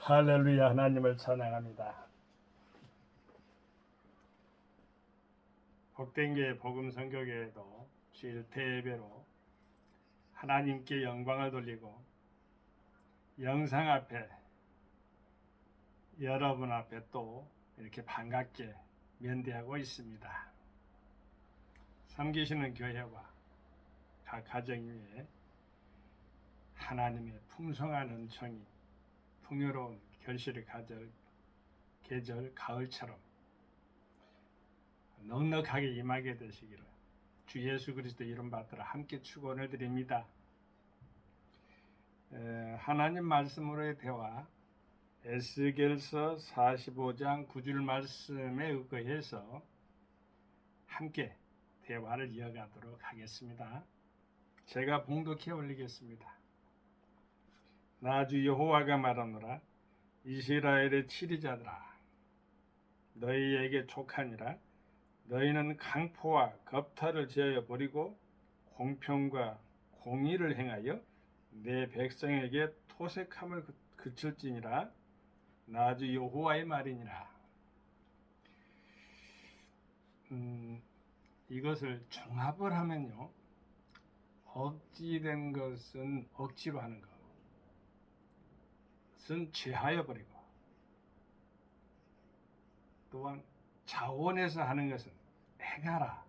할렐루야. 하나님을 찬양합니다. 복된교회 복음선교회에도 주일 대예배로 하나님께 영광을 돌리고 영상 앞에 여러분 앞에 또 이렇게 반갑게 면대하고 있습니다. 섬기시는 교회와 각 가정 위에 하나님의 풍성한 은총이 풍요로운 결실의 계절 가을처럼 넉넉하게 임하게 되시기를 주 예수 그리스도 이름 받들어 함께 축원을 드립니다. 하나님 말씀으로의 대화 에스겔서 45장 9절 말씀에 의거해서 함께 대화를 이어가도록 하겠습니다. 제가 봉독해 올리겠습니다. 나 주 여호와가 말하노라. 이스라엘의 치리자들아, 너희에게 족하니라. 너희는 강포와 겁탈을 제하여 버리고 공평과 공의를 행하여 내 백성에게 토색함을 그칠지니라. 나 주 여호와의 말이니라. 이것을 종합을 하면요, 억지된 것은 억지로 하는 것은 제하여 버리고, 또한 자원해서 하는 것은 행하라.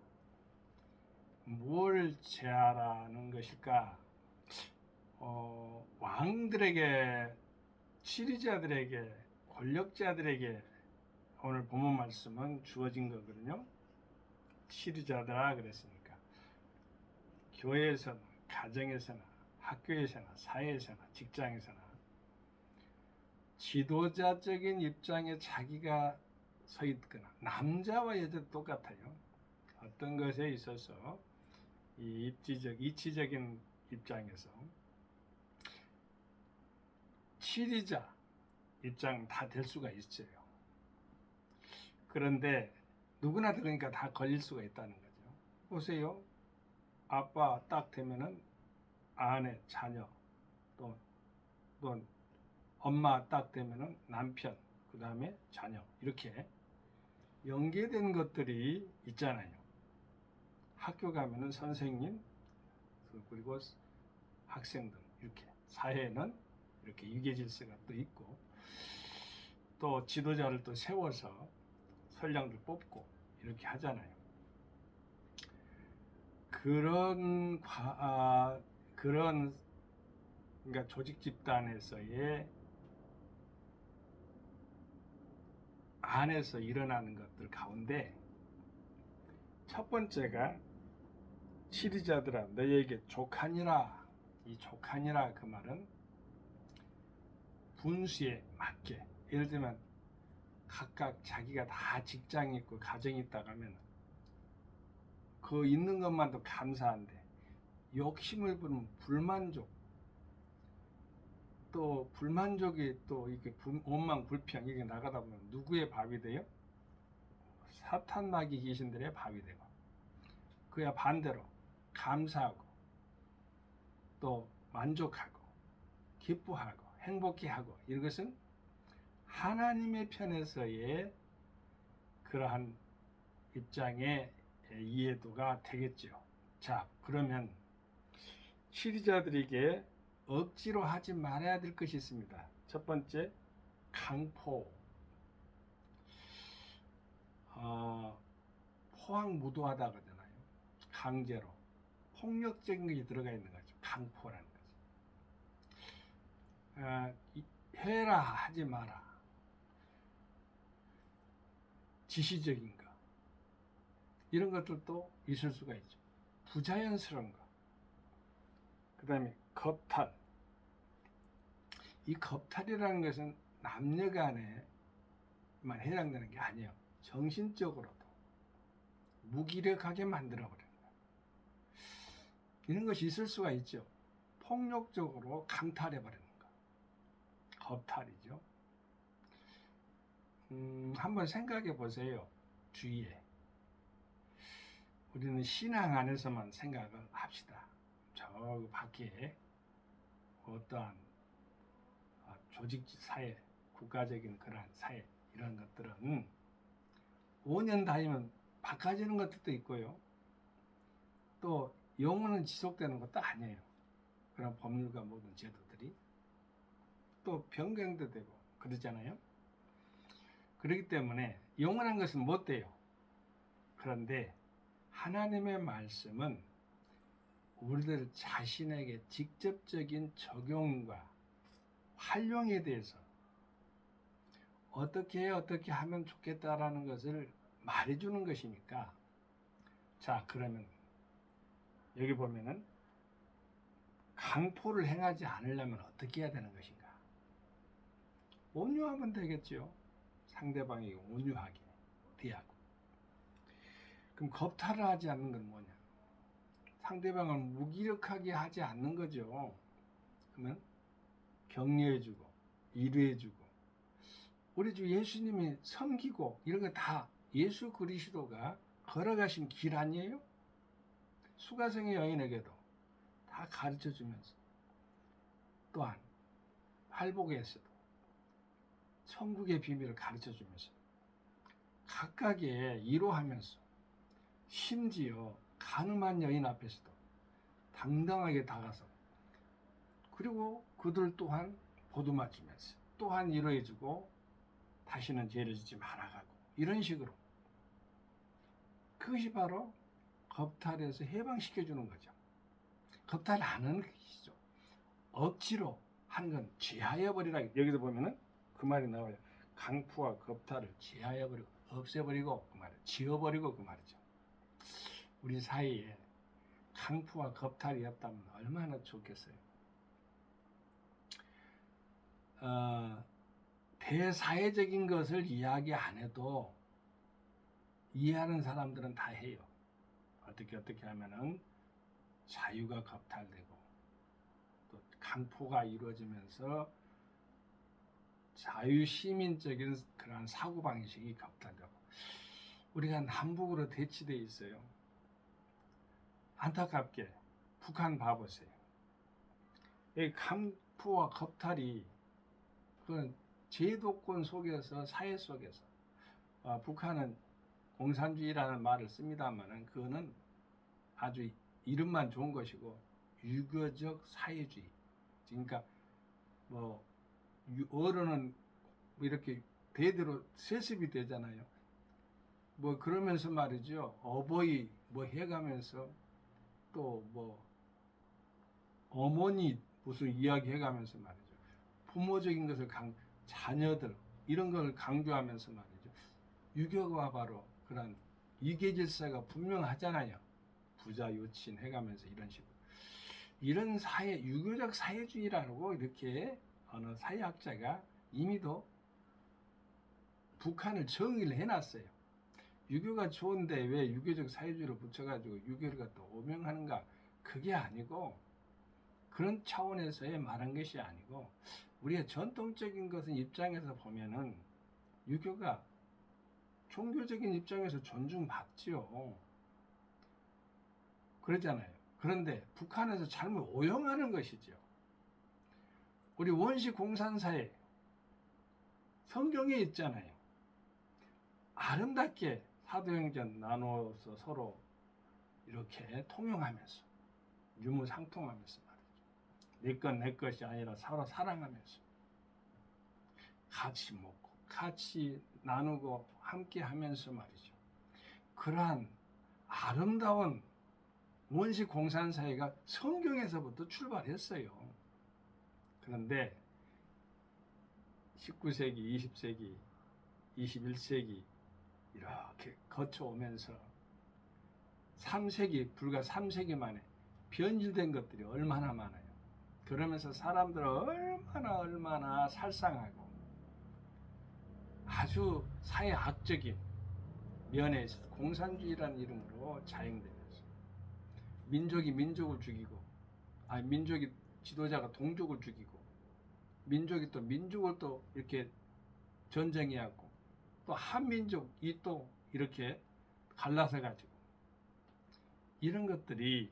뭘 제하라는 것일까? 왕들에게, 치리자들에게, 권력자들에게 오늘 본문 말씀은 주어진 거거든요. 치리자들아 그랬으니까 교회에서나 가정에서나 학교에서나 사회에서나 직장에서나 지도자적인 입장에 자기가 서 있거나, 남자와 여자도 똑같아요. 어떤 것에 있어서 이 이치적인 입장에서 치리자 입장 다 될 수가 있어요. 그런데 누구나 그러니까 다 걸릴 수가 있다는 거죠. 보세요. 아빠 딱 되면은 아내, 자녀, 또 엄마 딱 되면은 남편, 그 다음에 자녀, 이렇게 연계된 것들이 있잖아요. 학교 가면은 선생님, 그리고 학생들, 이렇게 사회는 이렇게 유계질서가 또 있고, 또 지도자를 또 세워서 선량들 뽑고 이렇게 하잖아요. 그러니까 조직 집단에서의 안에서 일어나는 것들 가운데 첫 번째가 치리자들아 너희에게 족하니라. 이 족하니라 그 말은 분수에 맞게, 예를 들면 각각 자기가 다 직장이 있고 가정이 있다고 하면 그 있는 것만도 감사한데 욕심을 부리면 불만족, 또 불만족이 또 이렇게 원망 불평 이게 나가다 보면 누구의 밥이 돼요? 사탄 마귀 귀신들의 밥이 되고, 그야 반대로 감사하고 또 만족하고 기뻐하고 행복해하고, 이것은 하나님의 편에서의 그러한 입장의 이해도가 되겠죠. 자, 그러면 치리자들에게 억지로 하지 말아야 될 것이 있습니다. 첫 번째, 강포. 포항무도하다 그러잖아요. 강제로 폭력적인 것이 들어가 있는 거죠. 강포라는 거죠. 해라 하지 마라, 지시적인 거, 이런 것들도 있을 수가 있죠. 부자연스러운 거. 그 다음에 겁탈. 이 겁탈이라는 것은 남녀 간에만 해당되는 게 아니에요. 정신적으로도 무기력하게 만들어버리는 거예요. 이런 것이 있을 수가 있죠. 폭력적으로 강탈해버리는 거. 겁탈이죠. 한번 생각해 보세요. 주위에. 우리는 신앙 안에서만 생각을 합시다. 저 밖에 어떠한 조직 사회, 국가적인 그러한 사회 이런 것들은 5년 다니면 바꿔지는 것들도 있고요. 또 영원은 지속되는 것도 아니에요. 그런 법률과 모든 제도들이 또 변경도 되고 그러잖아요. 그렇기 때문에 영원한 것은 못 돼요. 그런데 하나님의 말씀은 우리들 자신에게 직접적인 적용과 활용에 대해서 어떻게 하면 좋겠다라는 것을 말해주는 것이니까, 자, 그러면 여기 보면은 강포를 행하지 않으려면 어떻게 해야 되는 것인가? 온유하면 되겠죠. 상대방이 온유하게 대하고. 그럼 겁탈을 하지 않는 건 뭐냐? 상대방을 무기력하게 하지 않는 거죠. 그러면 격려해주고 위로해주고, 우리 주 예수님이 섬기고 이런 거 다 예수 그리스도가 걸어가신 길 아니에요? 수가성의 여인에게도 다 가르쳐주면서, 또한 팔복에서도 천국의 비밀을 가르쳐주면서 각각의 위로하면서, 심지어 가늠한 여인 앞에서도 당당하게 다가서, 그리고 그들 또한 보듬어주면서 또한 위로해주고 다시는 죄를 짓지 말아가고, 이런 식으로. 그것이 바로 겁탈에서 해방시켜주는 거죠. 겁탈 안 하는 것이죠. 억지로 하는 건 제하여버리라. 여기서 보면은 그 말이 나와요. 강포와 겁탈을 제하여버리고 없애버리고, 그 말이에요. 지워버리고, 그 말이죠. 우리 사이에 강포와 겁탈이 없다면 얼마나 좋겠어요. 대사회적인 것을 이야기 안 해도 이해하는 사람들은 다 해요. 어떻게 하면은 자유가 겁탈되고 또 강포가 이루어지면서 자유시민적인 그러한 사고방식이 겁탈되고, 우리가 남북으로 대치되어 있어요. 안타깝게 북한 봐보세요. 이 강포와 겁탈이 그 제도권 속에서, 사회 속에서, 북한은 공산주의라는 말을 씁니다만은 그거는 아주 이름만 좋은 것이고 유교적 사회주의. 그러니까 뭐 어른은 이렇게 대대로 세습이 되잖아요. 뭐 그러면서 말이죠. 어버이 뭐 해가면서 또 뭐 어머니 무슨 이야기 해가면서 말이죠. 부모적인 것을 자녀들 이런 걸 강조하면서 말이죠. 유교가 바로 그런 이계질서가 분명하잖아요. 부자 요친 해가면서 이런 식으로. 이런 사회, 유교적 사회주의라고 이렇게 어느 사회학자가 이미도 북한을 정의를 해놨어요. 유교가 좋은데 왜 유교적 사회주의를 붙여가지고 유교를 또 오명하는가? 그게 아니고, 그런 차원에서의 말한 것이 아니고, 우리의 전통적인 것은 입장에서 보면은 유교가 종교적인 입장에서 존중받지요. 그러잖아요. 그런데 북한에서 잘못 오용하는 것이죠. 우리 원시 공산사회 성경에 있잖아요. 아름답게 사도행전 나눠서 서로 이렇게 통용하면서 유무상통하면서 말이죠. 내 것 내 것이 아니라 서로 사랑하면서 같이 먹고 같이 나누고 함께 하면서 말이죠. 그러한 아름다운 원시 공산사회가 성경에서부터 출발했어요. 그런데 19세기, 20세기, 21세기 이렇게 거쳐오면서 3세기, 불과 3세기 만에 변질된 것들이 얼마나 많아요. 그러면서 사람들은 얼마나 살상하고 아주 사회 악적인 면에 있어서 공산주의라는 이름으로 자행되면서 민족이 민족을 죽이고, 민족이 지도자가 동족을 죽이고, 민족이 또 민족을 또 이렇게 전쟁해하고, 또 한민족이 또 이렇게 갈라서 가지고, 이런 것들이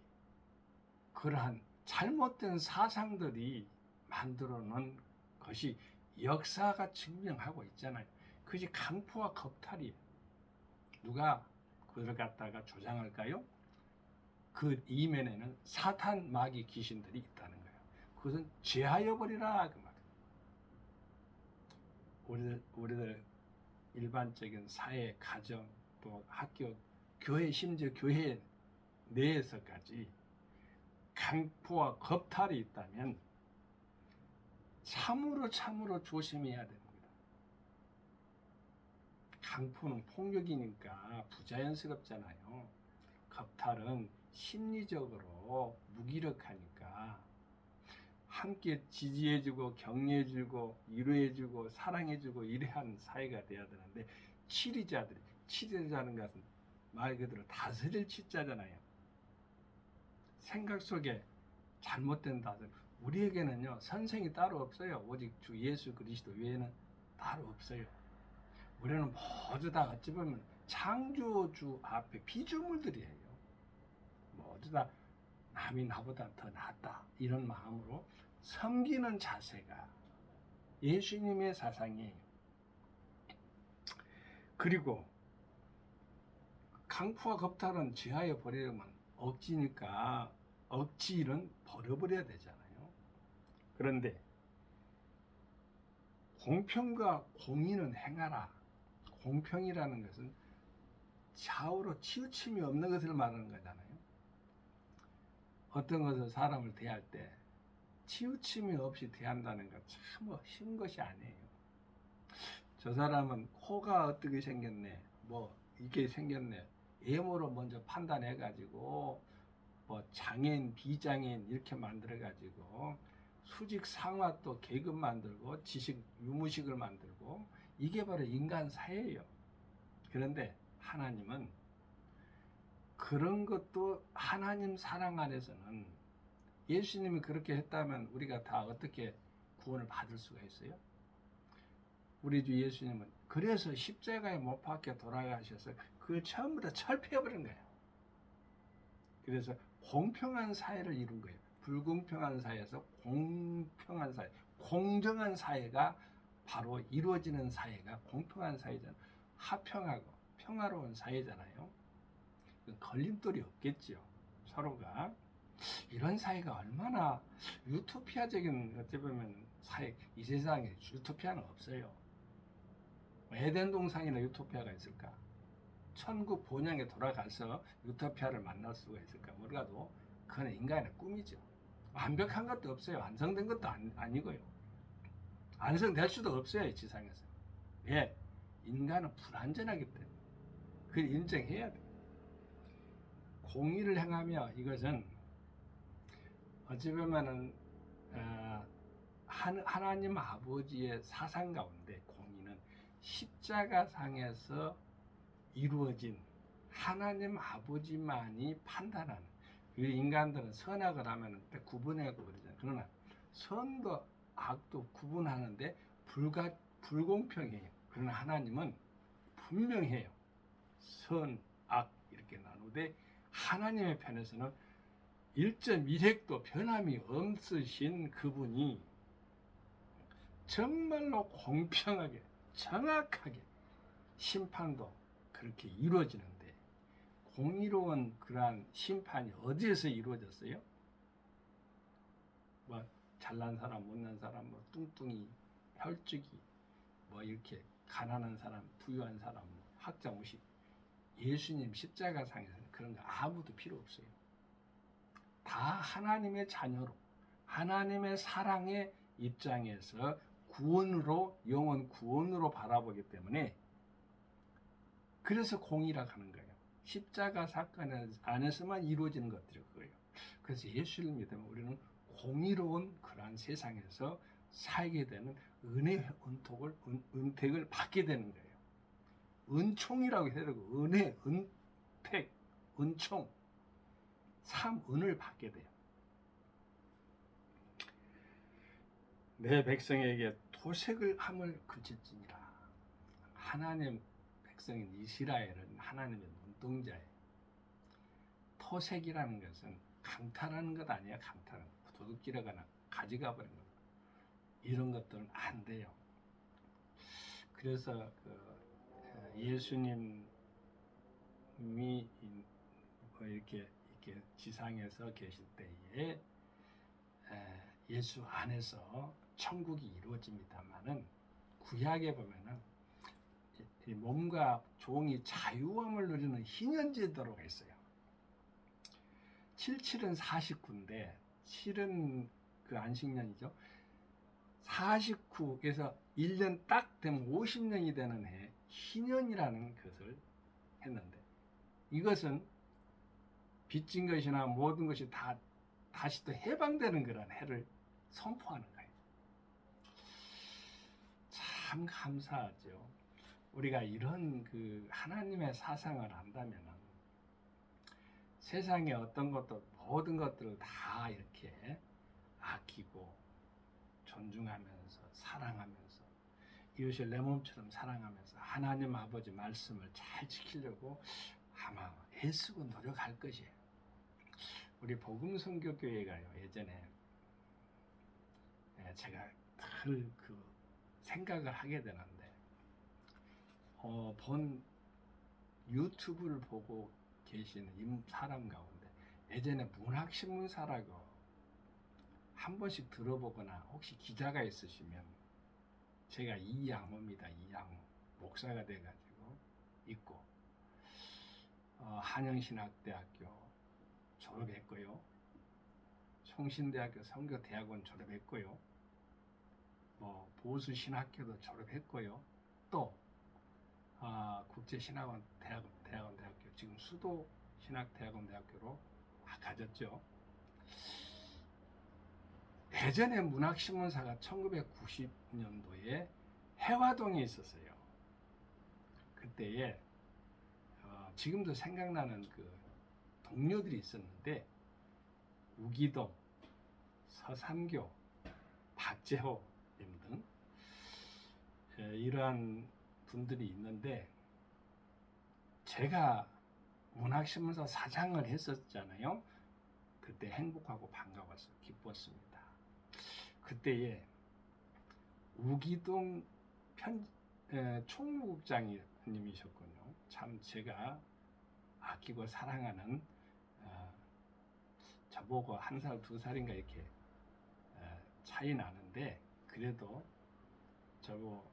그러한 잘못된 사상들이 만들어 놓은 것이 역사가 증명하고 있잖아요. 그것이 강포와 겁탈이에요. 누가 그걸 갖다가 조장할까요? 그 이면에는 사탄 마귀 귀신들이 있다는 거예요. 그것은 제하여 버리라 그 말이에요. 우리들 일반적인 사회, 가정, 또 학교, 교회, 심지어 교회 내에서까지 강포와 겁탈이 있다면 참으로 조심해야 됩니다. 강포는 폭력이니까 부자연스럽잖아요. 겁탈은 심리적으로 무기력하니까 함께 지지해주고 격려해주고 위로해주고 사랑해주고 이래한 사회가 돼야 되는데 치리자는 것은 말 그대로 다스릴 치자잖아요. 생각 속에 잘못된 다스림. 우리에게는요 선생이 따로 없어요. 오직 주 예수 그리스도 외에는 따로 없어요. 우리는 모두 다 어찌 보면 창조주 앞에 피조물들이에요. 모두 다 남이 나보다 더 낫다 이런 마음으로 섬기는 자세가 예수님의 사상이에요. 그리고 강포와 겁탈은 지하에 버리려면 억지니까 억지는 버려버려야 되잖아요. 그런데 공평과 공의는 행하라. 공평이라는 것은 좌우로 치우침이 없는 것을 말하는 거잖아요. 어떤 것을 사람을 대할 때 치우침이 없이 대한다는 것 참 쉬운 것이 아니에요. 저 사람은 코가 어떻게 생겼네, 뭐 이게 생겼네, 외모로 먼저 판단해 가지고 뭐 장애인, 비장애인 이렇게 만들어 가지고 수직 상하 또 계급 만들고 지식 유무식을 만들고 이게 바로 인간 사회예요. 그런데 하나님은 그런 것도 하나님 사랑 안에서는 예수님이 그렇게 했다면 우리가 다 어떻게 구원을 받을 수가 있어요? 우리 주 예수님은 그래서 십자가에 못 박혀 돌아가셔서 그걸 전부 다 철폐해버린 거예요. 그래서 공평한 사회를 이룬 거예요. 불공평한 사회에서 공평한 사회, 공정한 사회가 바로 이루어지는 사회가 공평한 사회잖아요. 화평하고 평화로운 사회잖아요. 걸림돌이 없겠죠. 서로가. 이런 사회가 얼마나 유토피아적인 어찌 보면 사회, 이 세상에 유토피아는 없어요. 에덴 동산이나 유토피아가 있을까? 천국 본향에 돌아가서 유토피아를 만날 수가 있을까? 몰라도 그건 인간의 꿈이죠. 완벽한 것도 없어요. 완성된 것도 아니고요. 완성될 수도 없어요. 이 지상에서. 왜? 인간은 불완전하기 때문에. 그걸 인정해야 돼요. 공의를 행하며 이것은 어찌 보면은 하나님 아버지의 사상 가운데 공의는 십자가상에서 이루어진 하나님 아버지만이 판단하는. 우리 인간들은 선악을 하면 구분하고 그러잖아요. 그러나 선도 악도 구분하는데 불공평해요. 그러나 하나님은 분명해요. 선, 악 이렇게 나누되 하나님의 편에서는 1.1획도 변함이 없으신 그분이 정말로 공평하게 정확하게 심판도 그렇게 이루어지는데 공의로운 그러한 심판이 어디에서 이루어졌어요? 뭐 잘난 사람, 못난 사람, 뭐 뚱뚱이, 혈죽이, 뭐 이렇게 가난한 사람, 부유한 사람, 학자 무식. 예수님 십자가상에서는 그런 거 아무도 필요 없어요. 다 하나님의 자녀로 하나님의 사랑의 입장에서 구원으로 영원 구원으로 바라보기 때문에 그래서 공의라고 하는 거예요. 십자가 사건 안에서만 이루어지는 것들이 그거예요. 그래서 예수를 믿으면 우리는 공의로운 그러한 세상에서 살게 되는 은혜 은택을 받게 되는 거예요. 은총이라고 해야 되고 은혜, 은택, 은총, 은을 받게 돼요. 내 백성에게 토색을 함을 그칠지니라. 하나님 백성인 이스라엘은 하나님의 눈동자예요. 토색이라는 것은 강탈하는 것 아니야. 강탈은 도둑질하거나 가져가 버리는 것. 이런 것들은 안 돼요. 그래서 예수님이 이렇게 지상에서 계실 때에 예수 안에서 천국이 이루어집니다만은 구약에 보면은 이 몸과 종이 자유함을 누리는 희년제도가 있어요. 77은 49인데 7은 그 안식년이죠. 49에서 1년 딱 되면 50년이 되는 해 희년이라는 것을 했는데 이것은 빚진 것이나 모든 것이 다 다시 또 해방되는 그런 해를 선포하는 거예요. 참 감사하죠. 우리가 이런 그 하나님의 사상을 안다면 세상의 어떤 것도 모든 것들을 다 이렇게 아끼고 존중하면서 사랑하면서 이웃을 내 몸처럼 사랑하면서 하나님 아버지 말씀을 잘 지키려고 아마 애쓰고 노력할 것이에요. 우리 복음선교교회가요, 예전에 제가 늘 그 생각을 하게 되는데 본 유튜브를 보고 계시는 사람 가운데 예전에 문학신문사라고 한 번씩 들어보거나 혹시 기자가 있으시면 제가 이양호입니다. 이양호 목사가 돼가지고 있고 한영신학대학교 졸업했고요. 송신대학교 선교대학원 졸업했고요. 보수신학교도 졸업했고요. 또 국제신학원 대학교 지금 수도신학대학원대학교로 가졌죠. 예전에 문학신문사가 1990년도에 해화동에 있었어요. 그때에 지금도 생각나는 그 동료들이 있었는데 우기동, 서삼교, 박재호 등 이러한 분들이 있는데 제가 문학신문사 사장을 했었잖아요. 그때 행복하고 반가웠어요. 기뻤습니다. 그때에 우기동 총무국장님이셨군요. 참 제가 아끼고 사랑하는 저보고 1살, 2살인가 이렇게 차이 나는데 그래도 저보고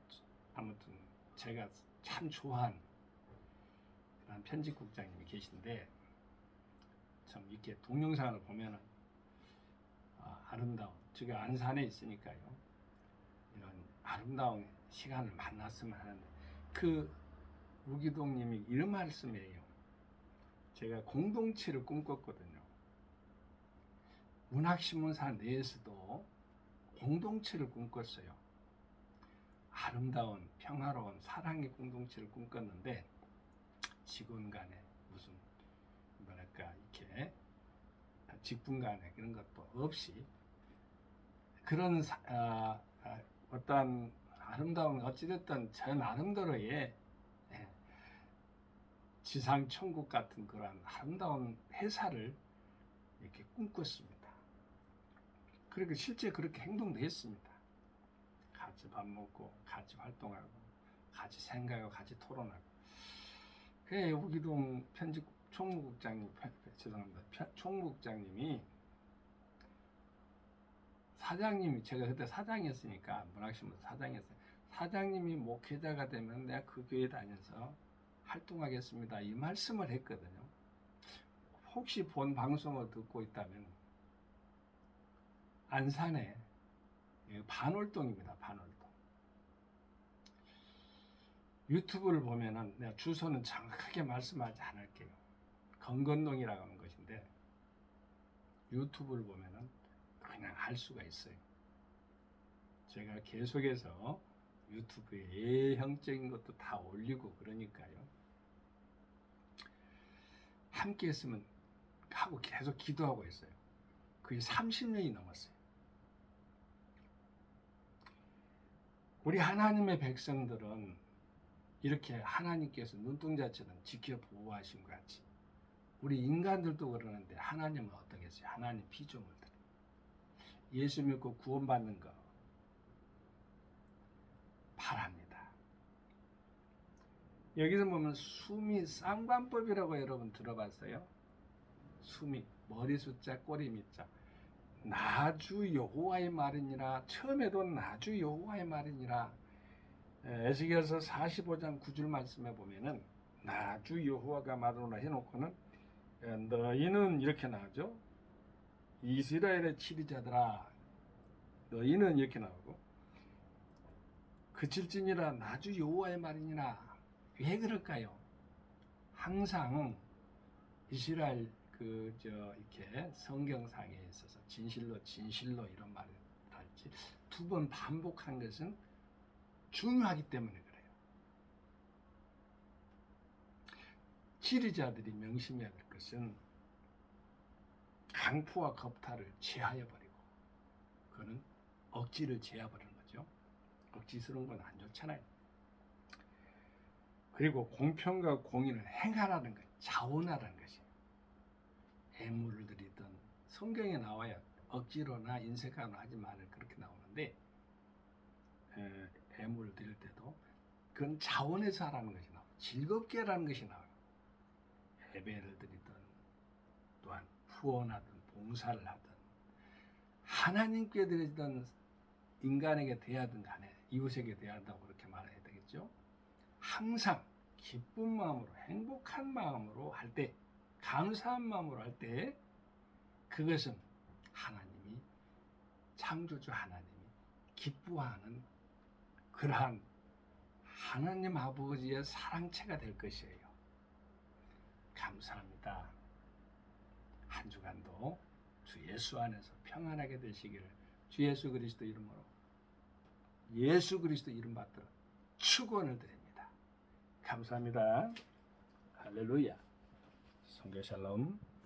아무튼 제가 참 좋아하는 그런 편집국장님이 계신데 참 이렇게 동영상을 보면은 아름다운 제가 안산에 있으니까요. 이런 아름다운 시간을 만났으면 하는데 그 우기동님이 이런 말씀이에요. 제가 공동체를 꿈꿨거든요. 문학신문사 내에서도 공동체를 꿈꿨어요. 아름다운 평화로운 사랑의 공동체를 꿈꿨는데 직원 간에 무슨 뭐랄까 이렇게 직분 간에 그런 것도 없이 그런 어떤 아름다운 어찌됐든 저 나름대로의 지상 천국 같은 그런 아름다운 회사를 이렇게 꿈꿨습니다. 그리고 실제 그렇게 행동도 했습니다. 같이 밥 먹고 같이 활동하고 같이 생각하고 같이 토론하고 그래 우기동 총무국장님 총무국장님이 사장님이 제가 그때 사장이었으니까 문학신문사 사장이었어요. 사장님이 목회자가 되면 내가 그 교회 다녀서 활동하겠습니다. 이 말씀을 했거든요. 혹시 본 방송을 듣고 있다면 안산에 반월동입니다. 반월동. 유튜브를 보면은 내가 주소는 정확하게 말씀하지 않을게요. 건건동이라고 하는 것인데 유튜브를 보면은 그냥 알 수가 있어요. 제가 계속해서 유튜브에 예형적인 것도 다 올리고 그러니까요. 함께 했으면 하고 계속 기도하고 있어요. 그게 30년이 넘었어요. 우리 하나님의 백성들은 이렇게 하나님께서 눈동자처럼 지켜 보호하신 것 같이 우리 인간들도 그러는데 하나님은 어떻겠어요? 하나님 피조물들 예수 믿고 구원받는 거 바랍니다. 여기서 보면 수미 쌍관법이라고 여러분 들어봤어요? 수미 머리 숫자 꼬리 밑자 나주 여호와의 말이니라. 처음에도 나주 여호와의 말이니라. 에스겔서 45장 9절 말씀에 보면은 나주 여호와가 말하노라 해놓고는 너희는 이렇게 나오죠. 이스라엘의 치리자들아 너희는 이렇게 나오고 그칠지니라 나주 여호와의 말이니라. 왜 그럴까요? 항상 이스라엘 이렇게 성경상에 있어서 진실로 이런 말을 할지 두 번 반복한 것은 중요하기 때문에 그래요. 지리자들이 명심해야 될 것은 강포와 겁탈을 제하여 버리고, 그거는 억지를 제하 버리는 거죠. 억지스러운 건 안 좋잖아요. 그리고 공평과 공의를 행하라는 것, 자원하라는 것이 애물을 드리든 성경에 나와요. 억지로나 인색하거나 하지 말을 그렇게 나오는데 애물을 드릴 때도 그건 자원해서 하라는 것이 나와요. 즐겁게 하라는 것이 나와요. 예배를 드리든 또한 후원하든 봉사를 하든 하나님께 드리든 인간에게 대하든 간에 이웃에게 대한다고 그렇게 말해야 되겠죠. 항상 기쁜 마음으로 행복한 마음으로 할 때, 감사한 마음으로 할 때 그것은 하나님이 창조주 하나님이 기뻐하는 그러한 하나님 아버지의 사랑체가 될 것이에요. 감사합니다. 한 주간도 주 예수 안에서 평안하게 되시기를 주 예수 그리스도 이름으로 예수 그리스도 이름 받들어 축원을 드립니다. 감사합니다. 할렐루야. 성교 샬롬.